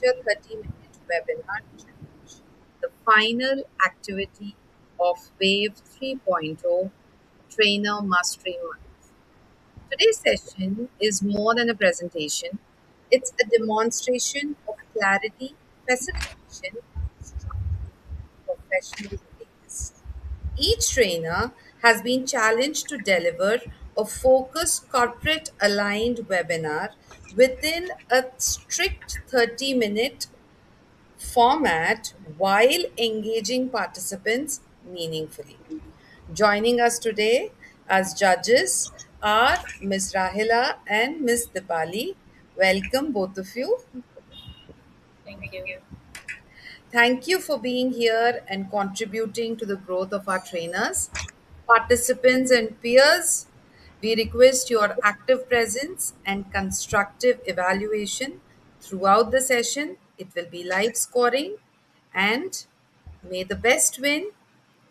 your 30-minute webinar challenge, the final activity of Wave 3.0 Trainer Mastery Month. Today's session is more than a presentation, it's a demonstration of clarity, facilitation, structure, professional readiness. Each trainer has been challenged to deliver a focused corporate aligned webinar within a strict 30-minute format while engaging participants meaningfully. Joining us today as judges are Ms. Rahila and Ms. Dipali. Welcome, both of you. Thank you. Thank you for being here and contributing to the growth of our trainers, participants, and peers. We request your active presence and constructive evaluation throughout the session. It will be live scoring, and may the best win.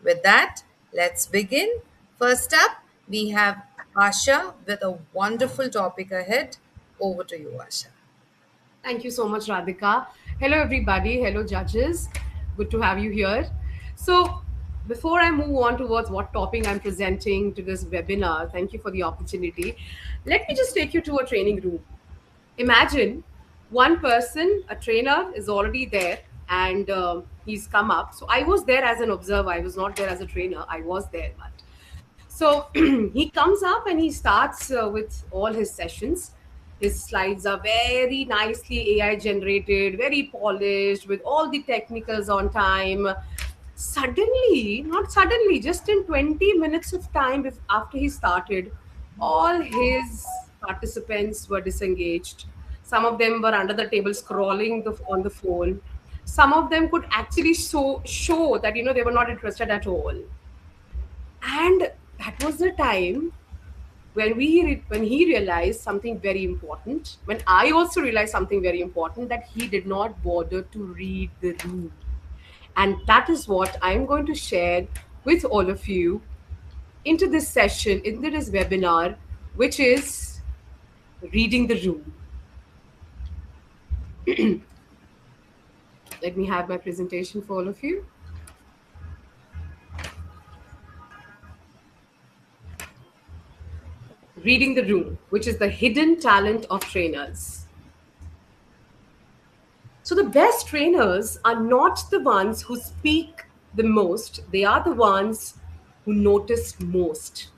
With that, let's begin. First up, we have Asha with a wonderful topic ahead. Over to you, Asha. Thank you so much, Radhika. Hello, everybody. Hello, judges. Good to have you here. So, before I move on towards what topic I'm presenting to this webinar, thank you for the opportunity. Let me just take you to a training room. Imagine one person, a trainer, is already there and he's come up. So, I was there as an observer. I was not there as a trainer. I was there, but so he comes up and he starts with all his sessions. His slides are very nicely AI generated, very polished, with all the technicals on time. Suddenly, not suddenly, just in 20 minutes of time after he started, all his participants were disengaged. Some of them were under the table scrolling on the phone. Some of them could actually show that they were not interested at all. And that was the time when he realized something very important, when I also realized something very important, that he did not bother to read the room. And that is what I'm going to share with all of you into this session, into this webinar, which is reading the room. Let me have my presentation for all of you. Reading the room, which is the hidden talent of trainers. So the best trainers are not the ones who speak the most, they are the ones who notice most.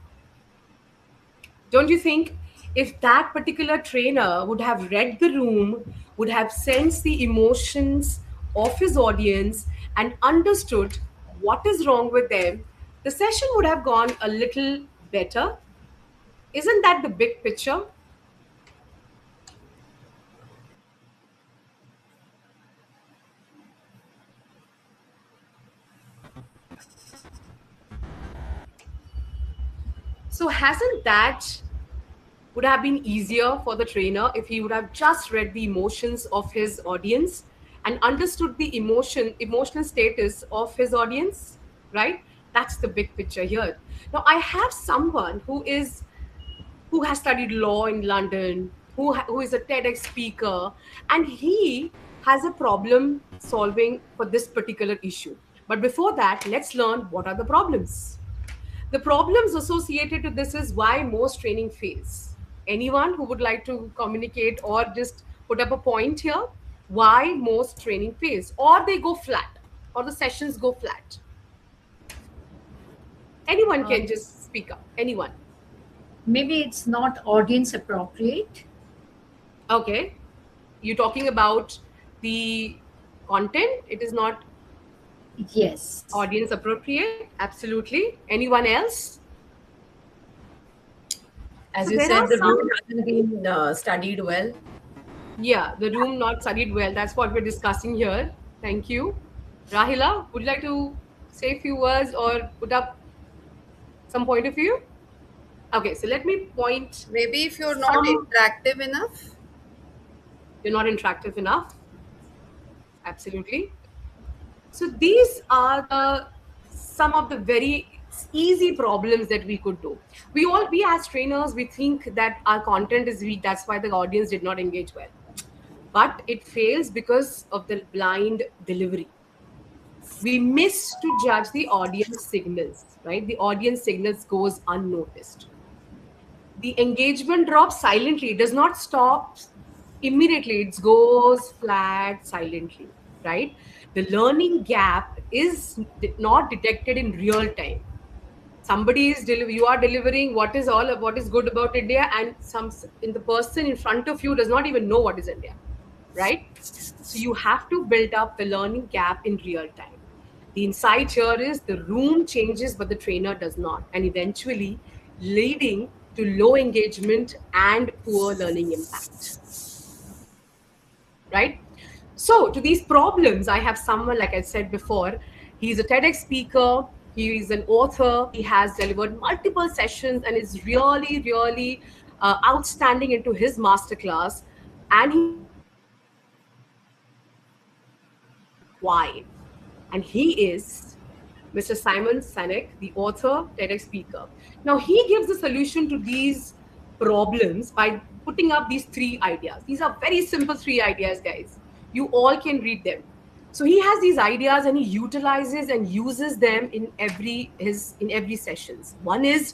Don't you think if that particular trainer would have read the room, would have sensed the emotions of his audience and understood what is wrong with them, the session would have gone a little better? Isn't that the big picture? So hasn't that would have been easier for the trainer if he would have just read the emotions of his audience and understood the emotional status of his audience, right? That's the big picture here. Now I have someone who has studied law in London, who is a TEDx speaker, and he has a problem solving for this particular issue. But before that, let's learn what are the problems. The problems associated to this is why most training fails. Anyone who would like to communicate or just put up a point here? Why most training fails, or they go flat, or the sessions go flat? Anyone Uh, can just speak up. Anyone. Maybe it's not audience appropriate. Okay. You're talking about the content. It is not Yes. audience appropriate. Absolutely. Anyone else? As So you there are said, the some. room hasn't been studied well. Yeah, the room not studied well. That's what we're discussing here. Thank you. Rahila, would you like to say a few words or put up some point of view? Okay, so let me point Maybe if you're not some. interactive enough. You're not interactive enough. Absolutely. So these are the some of the very easy problems that we could do. We as trainers, we think that our content is weak. That's why the audience did not engage well. but it fails because of the blind delivery. We miss to judge the audience signals, right? The audience signals goes unnoticed. The engagement drops silently. It does not stop immediately. It goes flat silently, right? The learning gap is not detected in real time. Somebody is you are delivering what is good about India, and some in the person in front of you does not even know what is India, right? So you have to build up the learning gap in real time. The insight here is the room changes, but the trainer does not, and eventually leading to low engagement and poor learning impact, right? So, to these problems, I have someone, like I said before, he's a TEDx speaker, he is an author, he has delivered multiple sessions and is really, really outstanding into his masterclass. And why? And he is Mr. Simon Sinek, the author, TEDx speaker. Now, he gives the solution to these problems by putting up these three ideas. These are very simple three ideas, guys. You all can read them. So he has these ideas and he utilizes and uses them in every sessions. One is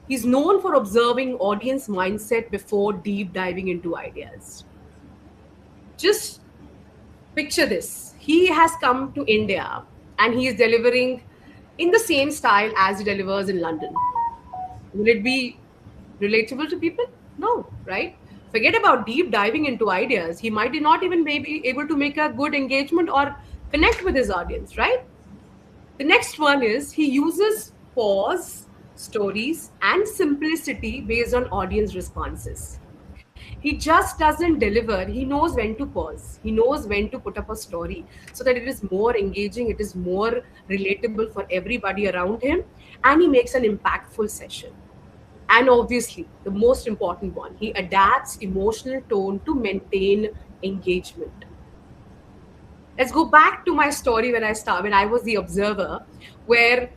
he's known for observing audience mindset before deep diving into ideas. Just picture this. He has come to India and he is delivering in the same style as he delivers in London. Will it be relatable to people? No, right? Forget about deep diving into ideas. He might not even be able to make a good engagement or connect with his audience, right? The next one is he uses pause, stories, and simplicity based on audience responses. He just doesn't deliver. He knows when to pause. He knows when to put up a story so that it is more engaging, it is more relatable for everybody around him, and he makes an impactful session. And obviously, the most important one, he adapts emotional tone to maintain engagement. Let's go back to my story when I was the observer, where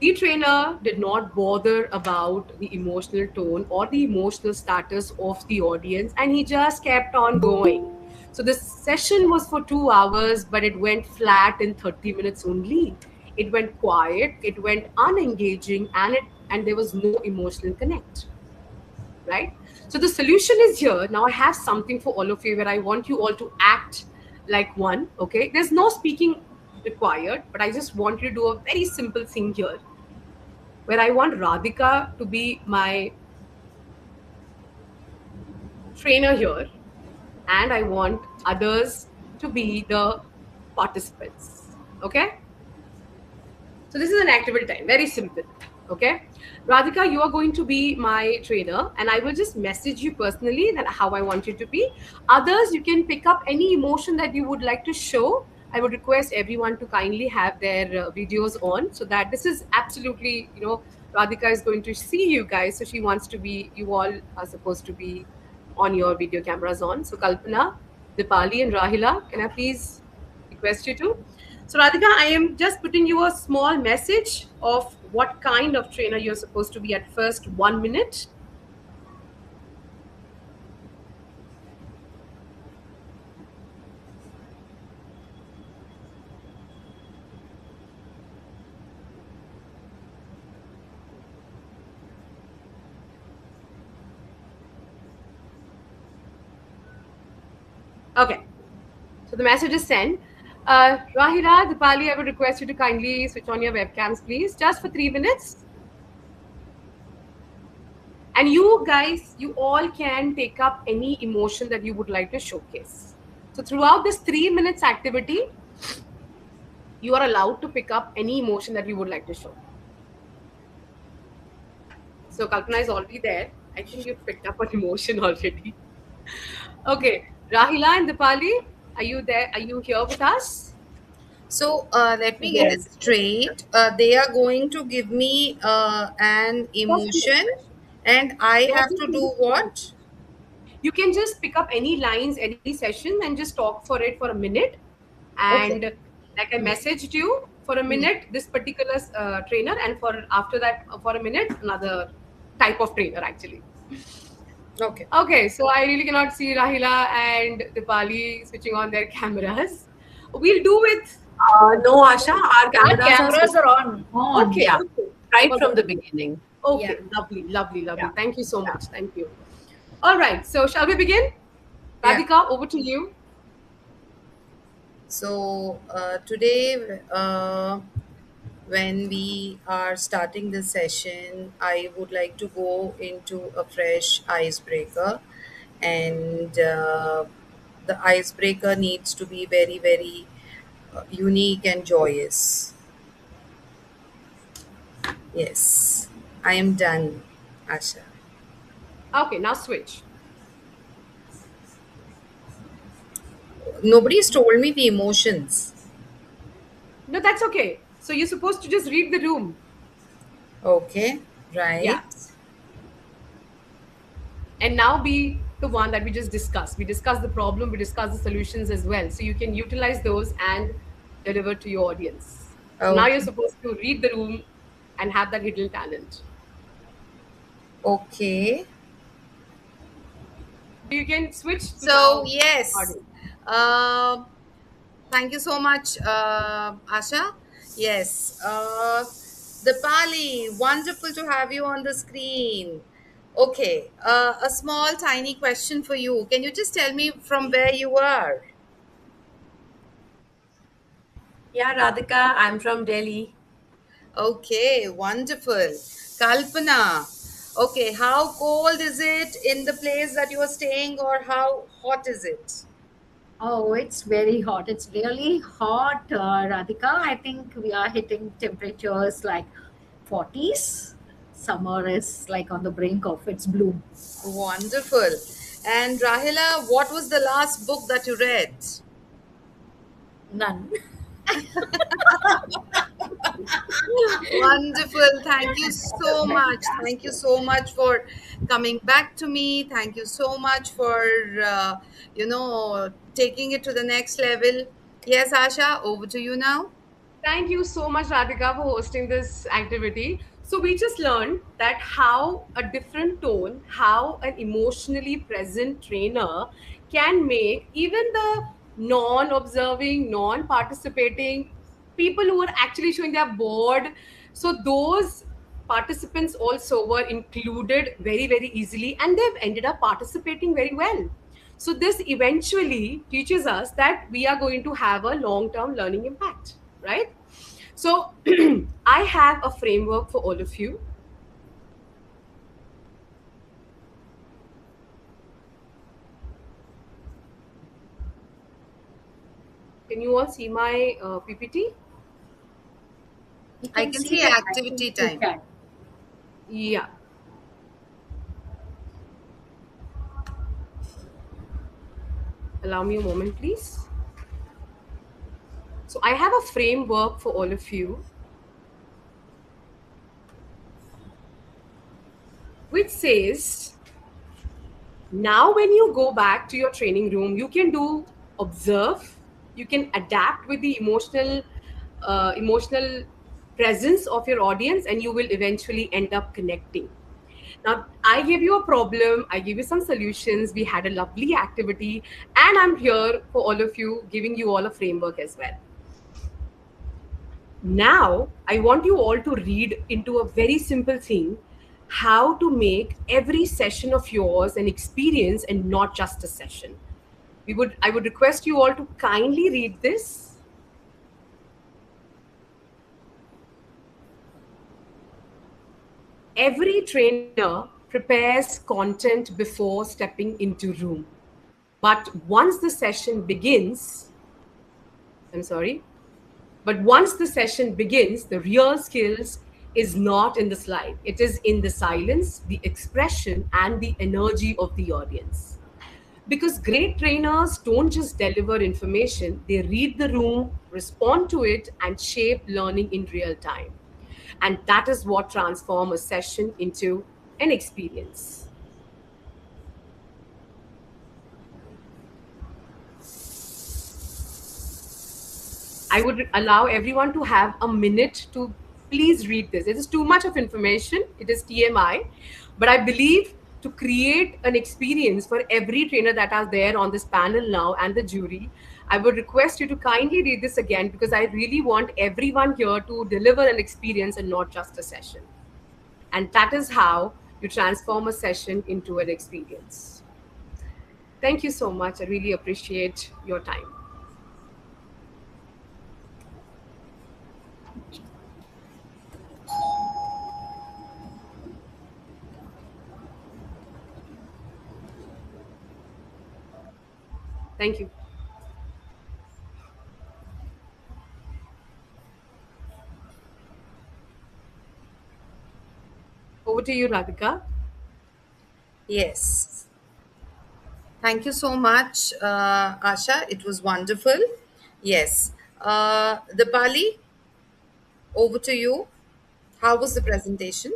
the trainer did not bother about the emotional tone or the emotional status of the audience, and he just kept on going. So the session was for 2 hours, but it went flat in 30 minutes only. It went quiet, it went unengaging, and there was no emotional connect. Right? So the solution is here. Now I have something for all of you where I want you all to act like one. Okay. There's no speaking required, but I just want you to do a very simple thing here where I want Radhika to be my trainer here, and I want others to be the participants. Okay? So this is an activity time, very simple. Okay? Radhika, you are going to be my trainer, and I will just message you personally that how I want you to be. Others, you can pick up any emotion that you would like to show. I would request everyone to kindly have their videos on so that this is absolutely, Radhika is going to see you guys. So she wants to be, you all are supposed to be on your video cameras on. So Kalpana, Dipali and Rahila, can I please request you to? So Radhika, I am just putting you a small message of what kind of trainer you're supposed to be at first 1 minute. Okay, so the message is sent. Rahila, Dipali, I would request you to kindly switch on your webcams, please, just for 3 minutes. And you guys, you all can take up any emotion that you would like to showcase. So throughout this 3 minutes activity, you are allowed to pick up any emotion that you would like to show. So Kalpana is already there. I think you've picked up an emotion already. Okay, Rahila and Dipali, are you there? Are you here with us? So let me get it straight. They are going to give me an emotion, and I have to do what? You can just pick up any lines, any session, and just talk for it for a minute. And like I messaged you for a minute, this particular trainer, and for after that for a minute, another type of trainer actually. Okay. Okay, so I really cannot see Rahila and Dipali switching on their cameras. We'll do with No, Asha, our Our cameras are cameras switched. are on. On. okay, Yeah, okay. right All from the right. beginning. Yeah. Okay, lovely, lovely, Yeah, lovely. Thank you so yeah. much. Thank you. All right, so shall we begin? Yeah. Radhika, over to you. So today, when we are starting this session, I would like to go into a fresh icebreaker, and the icebreaker needs to be very, very unique and joyous. Yes, I am done, Asha. Okay, now switch. Nobody's told me the emotions. No, that's okay. So you're supposed to just read the room. Okay, Yeah. right. And now be the one that we just discussed. We discussed the problem, we discussed the solutions as well. So you can utilize those and deliver to your audience. So now you're Okay, supposed to read the room and have that hidden talent. okay. You can switch to So, the yes. audience. Uh, Thank you so much, Asha. Yes. Dipali, wonderful to have you on the screen. Okay. A small, tiny question for you. Can you just tell me from where you are? Yeah, Radhika, I'm from Delhi. Okay, wonderful. Kalpana. Okay, how cold is it in the place that you are staying, or how hot is it? Oh, it's very hot. It's really hot, Radhika. I think we are hitting temperatures like 40s. Summer is like on the brink of its bloom. Wonderful. And Rahila, what was the last book that you read? None. Wonderful. Thank you so much. Thank you so much for coming back to me. Thank you so much for, taking it to the next level. Yes, Asha, over to you now. Thank you so much, Radhika, for hosting this activity. So, we just learned that how a different tone, how an emotionally present trainer can make even the non observing, non participating people who are actually showing they're bored. So, those participants also were included very, very easily and they've ended up participating very well. So, this eventually teaches us that we are going to have a long term learning impact, right? So, I have a framework for all of you. Can you all see my PPT? You I can can see see that. I think activity you time. can. Yeah. Allow me a moment, please. So, I have a framework for all of you, which says now when you go back to your training room, you can do observe, you can adapt with the emotional presence of your audience, and you will eventually end up connecting. Now, I gave you a problem, I gave you some solutions, we had a lovely activity, and I'm here for all of you, giving you all a framework as well. Now, I want you all to read into a very simple thing, how to make every session of yours an experience and not just a session. I would request you all to kindly read this. Every trainer prepares content before stepping into room. But once the session begins, I'm sorry, but once the session begins, the real skills is not in the slide. It is in the silence, the expression, and the energy of the audience. Because great trainers don't just deliver information, they read the room, respond to it, and shape learning in real time. And that is what transforms a session into an experience. I would allow everyone to have a minute to please read this. It is too much of information. It is TMI. But I believe to create an experience for every trainer that are there on this panel now and the jury, I would request you to kindly read this again, because I really want everyone here to deliver an experience and not just a session. And that is how you transform a session into an experience. Thank you so much. I really appreciate your time. Thank you. Over to you, Radhika. Yes. Thank you so much, Asha. It was wonderful. Yes. Dipali, over to you. How was the presentation?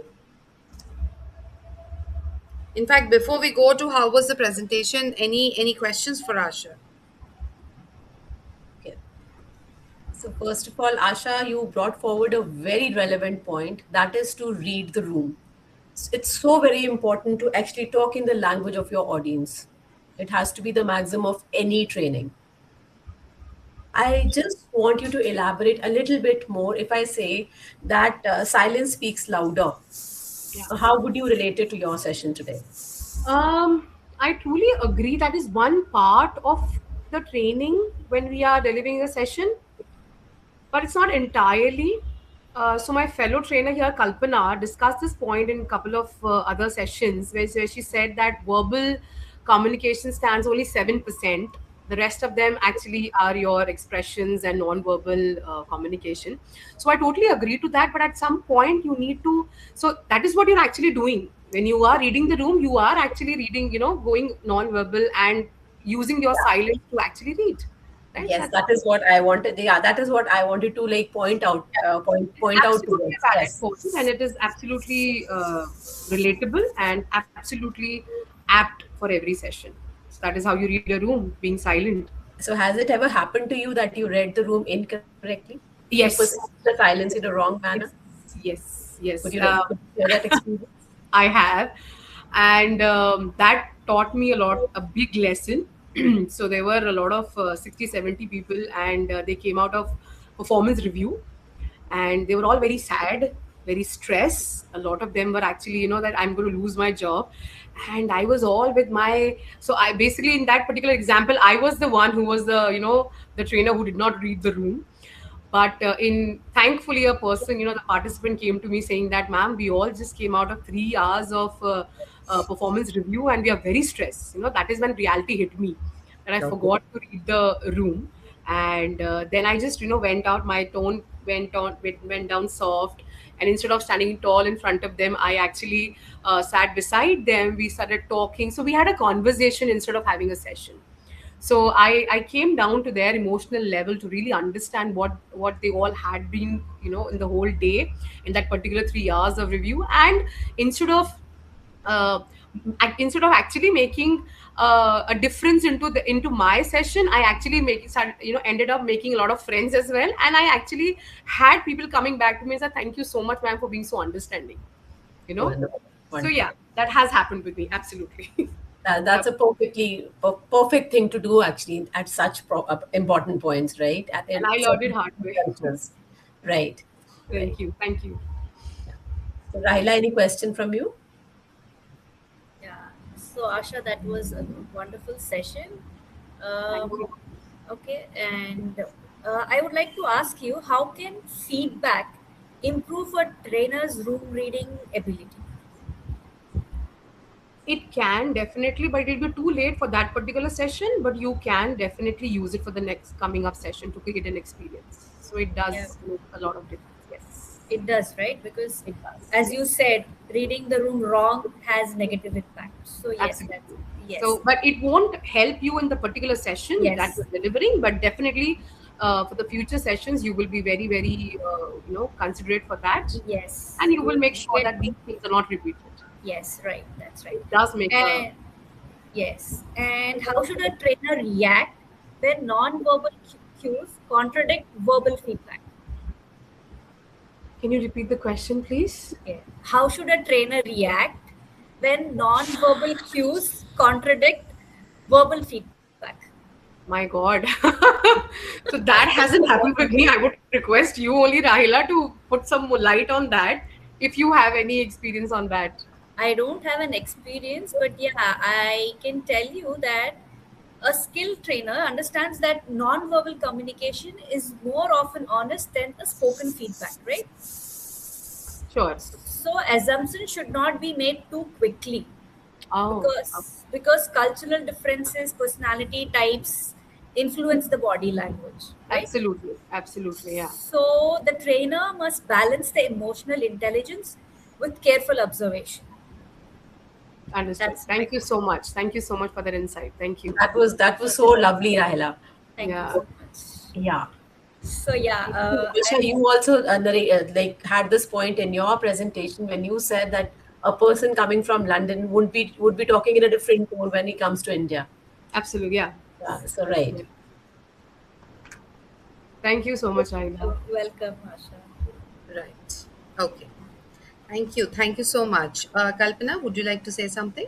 In fact, before we go to how was the presentation, any questions for Asha? Okay. So first of all, Asha, you brought forward a very relevant point, that is to read the room. It's so very important to actually talk in the language of your audience. It has to be the maximum of any training. I just want you to elaborate a little bit more if I say that silence speaks louder. Yeah. So how would you relate it to your session today? I truly agree. That is one part of the training when we are delivering a session, but it's not entirely. So my fellow trainer here, Kalpana, discussed this point in a couple of other sessions where she said that verbal communication stands only 7%. The rest of them actually are your expressions and non-verbal communication. So I totally agree to that. But at some point, you need to. So that is what you're actually doing when you are reading the room. You are actually reading, going non-verbal and using your silence to actually read. Right? Yes, That's that is what I wanted. Yeah, that is what I wanted to like point out. Point out absolutely towards. a valid Yes. point, and it is absolutely relatable and absolutely apt for every session. So that is how you read a room, being silent. So has it ever happened to you that you read the room incorrectly? You perceived Yes, the silence in a wrong manner? yes, yes, yes. Could you share that experience? I have, and that taught me a lot, a big lesson. So there were a lot of 60, 70 people, and they came out of performance review, and they were all very sad, very stressed. A lot of them were actually, that I'm going to lose my job. And I was all with my, so I basically, in that particular example, I was the one who was the trainer who did not read the room. But in thankfully, a person, the participant came to me saying that, ma'am, we all just came out of 3 hours of performance review, and we are very stressed. That is when reality hit me, that I Okay. forgot to read the room. And then I just, went out, my tone went down soft. And instead of standing tall in front of them, I actually sat beside them. We started talking. So we had a conversation instead of having a session. So I came down to their emotional level to really understand what they all had been, in the whole day, in that particular 3 hours of review. And instead of uh, instead of actually making a difference into my session, I actually ended up making a lot of friends as well. And I actually had people coming back to me and said, thank you so much, ma'am, for being so understanding. Wonderful. So yeah, Wonderful. that has happened with me, absolutely. That's a perfect thing to do actually at such important points, right? And In I learned it certain hard way. junctures. Right. Right. Thank you, thank you. So Rahila, any question from you? Yeah. So Asha, that was a wonderful session. Thank Um, you. okay, and I would like to ask you, how can feedback improve a trainer's room reading ability? It can definitely, but it'll be too late for that particular session. But you can definitely use it for the next coming up session to create an experience. So it Yeah, does make a lot of difference. Yes, it does, right? Because it does. as you said, reading the room wrong has negative impact. So yes, that's Absolutely. yes, So, but it won't help you in the particular session that yes, you're delivering. But definitely, for the future sessions, you will be very, very, considerate for that, yes. and you You will will make sure get that these things are not repeated. yes, right. That's right. It does make a. And yes. And how should a trainer react when non-verbal cues contradict verbal feedback? Can you repeat the question, please? Okay. How should a trainer react when non-verbal cues contradict verbal feedback? My God. So that hasn't happened with me. I would request you only, Rahila, to put some light on that if you have any experience on that. I don't have an experience, but yeah, I can tell you that a skilled trainer understands that non-verbal communication is more often honest than a spoken feedback, right? Sure. So assumptions should not be made too quickly Oh, because cultural differences, personality types influence the body language, right? absolutely. Absolutely. Yeah. So the trainer must balance the emotional intelligence with careful observation. Understood. That's my Thank you so much. Thank you so much for that insight. Thank you. That was so lovely, Rahila. thank you Yeah. so much. Yeah. So yeah, Asha, you also like had this point in your presentation when you said that a person coming from London would be talking in a different tone when he comes to India. Absolutely. Yeah. Yeah, so right. Yeah. Thank you so much, Rahila. welcome, Asha. Right. Okay. Thank you. Thank you so much. Kalpana, would you like to say something?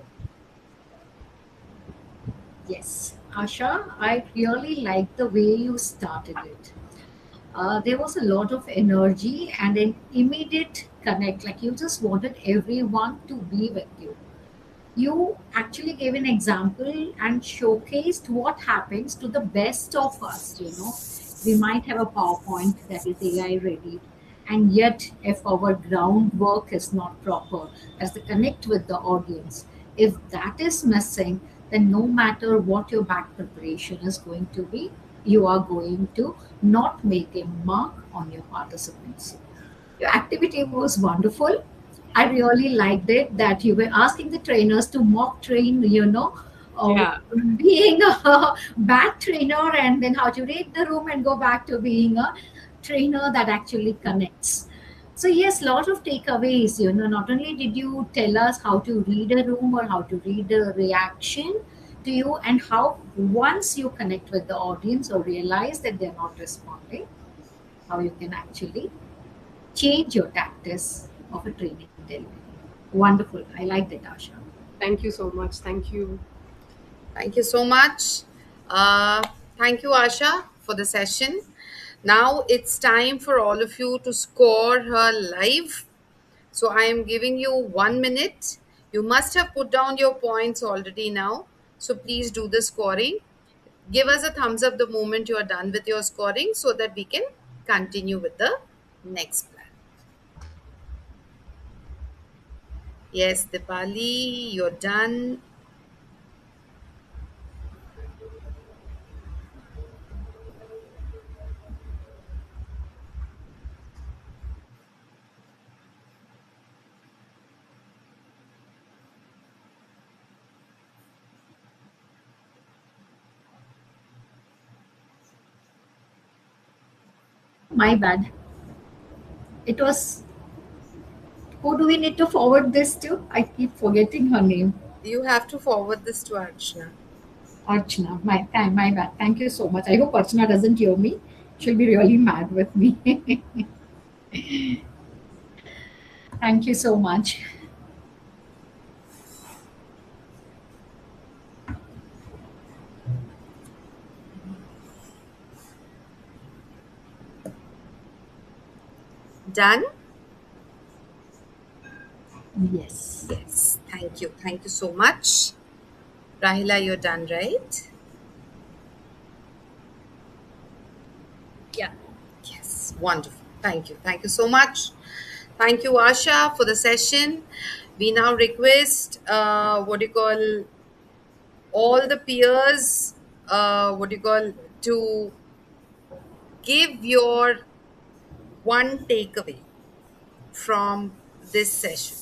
Yes, Asha, I really like the way you started it. There was a lot of energy and an immediate connect. Like you just wanted everyone to be with you. You actually gave an example and showcased what happens to the best of us. We might have a PowerPoint that is AI ready, and yet if our groundwork is not proper as the connect with the audience, if that is missing, then no matter what your back preparation is going to be, you are going to not make a mark on your participants. Your activity was wonderful. I really liked it that you were asking the trainers to mock train, Yeah. being a bad trainer and then how to read the room and go back to being a trainer that actually connects. So yes, lot of takeaways. Not only did you tell us how to read a room or how to read a reaction to you, and how once you connect with the audience or realize that they're not responding, how you can actually change your tactics of a training delivery. Wonderful. I like that, Asha. Thank you so much. Thank you. Thank you so much. Uh, Thank you, Asha, for the session. Now it's time for all of you to score her live. So I am giving you 1 minute. You must have put down your points already now. So please do the scoring. Give us a thumbs up the moment you are done with your scoring so that we can continue with the next plan. Yes, Dipali, you're done. My bad. It was. Who do we need to forward this to? I keep forgetting her name. You have to forward this to Archana. Archana. My bad. Thank you so much. I hope Archana doesn't hear me. She'll be really mad with me. Thank you so much. Done? Yes. Yes. Thank you. Thank you so much. Rahila, you're done, right? Yeah. Yes. Wonderful. Thank you. Thank you so much. Thank you, Asha, for the session. We now request, all the peers, to give your one takeaway from this session.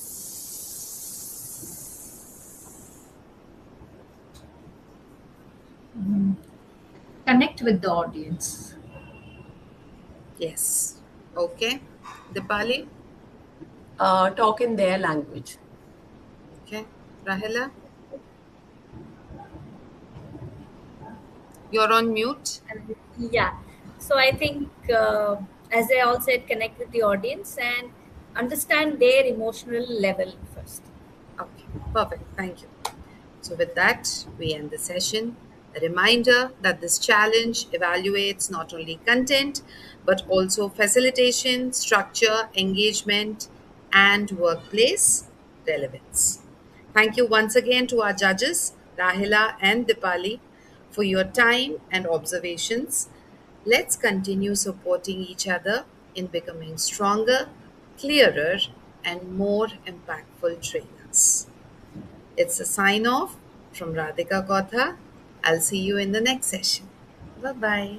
Connect with the audience. Yes. Okay. Dipali? Talk in their language. Okay. Rahila? You're on mute. Yeah. So I think, as I all said, connect with the audience and understand their emotional level first. Okay, perfect. Thank you. So, with that, we end the session. A reminder that this challenge evaluates not only content but also facilitation, structure, engagement, and workplace relevance. Thank you once again to our judges, Rahila and Dipali, for your time and observations. Let's continue supporting each other in becoming stronger, clearer, and more impactful trainers. It's a sign off from Radhika Kotha. I'll see you in the next session. Bye bye.